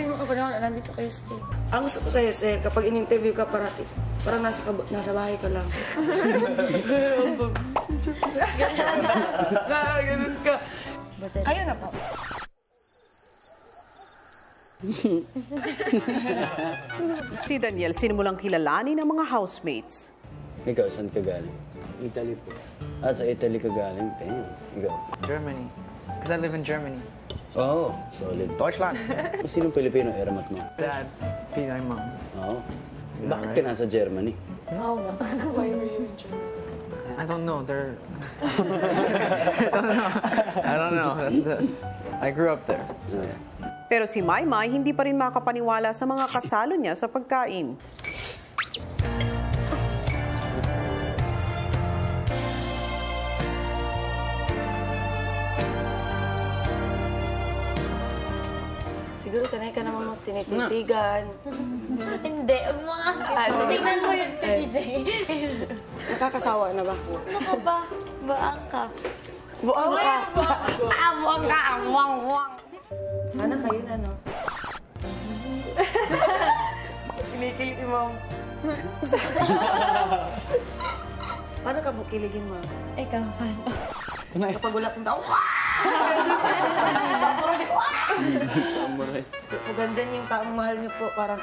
mo kapanahon na nandito kayo sa Ang gusto ko sa'yo, sir, kapag in-interview ka, parang nasa bahay ka lang. Ganun ka. Kayo na po. Si Daniel sinimulang kilalanin ng mga housemates. Ikaw, saan ka galing? Italy po. Sa Italy ka galing. Ikaw? Germany. Because I live in Germany. Oh, solid. Deutschland. Sinong Pilipino eramat mo? Dad, Pinay mom. Oo. Bakit ka nasa Germany? Why were you in Germany? I don't know. I don't know. I grew up there. So. Pero si Maymay hindi pa rin makapaniwala sa mga kasalo niya sa pagkain. Siguro sanay ka naman tinititigan. Hindi, mga tingnan mo yun si DJ. Nakakasawa na ba? Ano ka ba? Baang ka. Buang ka. Buang ka, buang. Sana kayo na, no? Kinikil si mom. Paano ka bukiligin, mom? Ikaw, paano? Kapag wala pong tao, samurai! Samurai. Kapag andyan yung taong mahal niyo po, parang...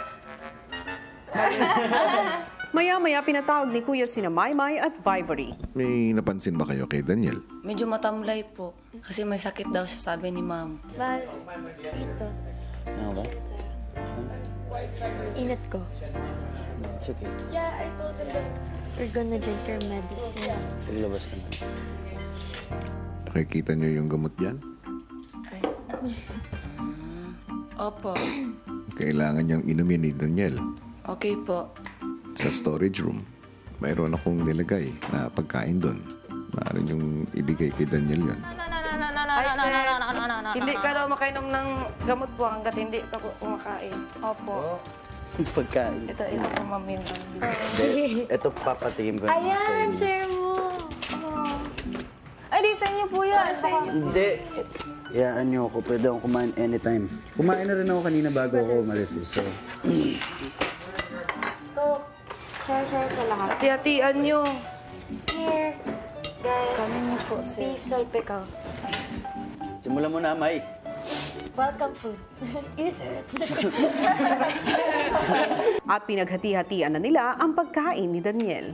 Maya-maya pinatawag ni Kuya sina Maymay at Vivory. May napansin ba kayo kay Daniel? Medyo matamlay po. Kasi may sakit daw siya, sabi ni ma'am. Bal, ito. Ano ba? Inat ko. It's okay. Yeah, I told them that we're gonna drink your medicine. Paglabas ka na. Nakikita niyo yung gamot dyan? Opo. Kailangan niyang inumin ni Daniel. Okay po. Sa storage room, mayroon akong nilagay na pagkain doon. Maaari niyong ibigay kay Daniel yun. Ay, sir, hindi ka daw makainom ng gamot po hanggat hindi ka kumakain. Opo. Pagkain. Ito po, ma'am, yun. Ito, papatingin ko naman sa Ayan, inyo. share mo. Ay, di sa inyo po yan. Hindi. Iyaan niyo ako. Pwede akong kumain anytime. Kumain na rin ako kanina bago ako umalis. So, Go. Share sa lahat. hati-hatian nyo. Here. Guys. Kami niyo po, sir. Beef salpikaw. simulan mo na, May. Welcome food. Eat it. At pinaghati-hatian na nila ang pagkain ni Daniel.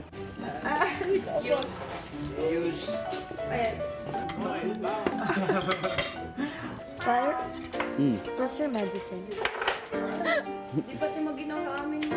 Father, what's your medicine? Di pati maginaw sa amin.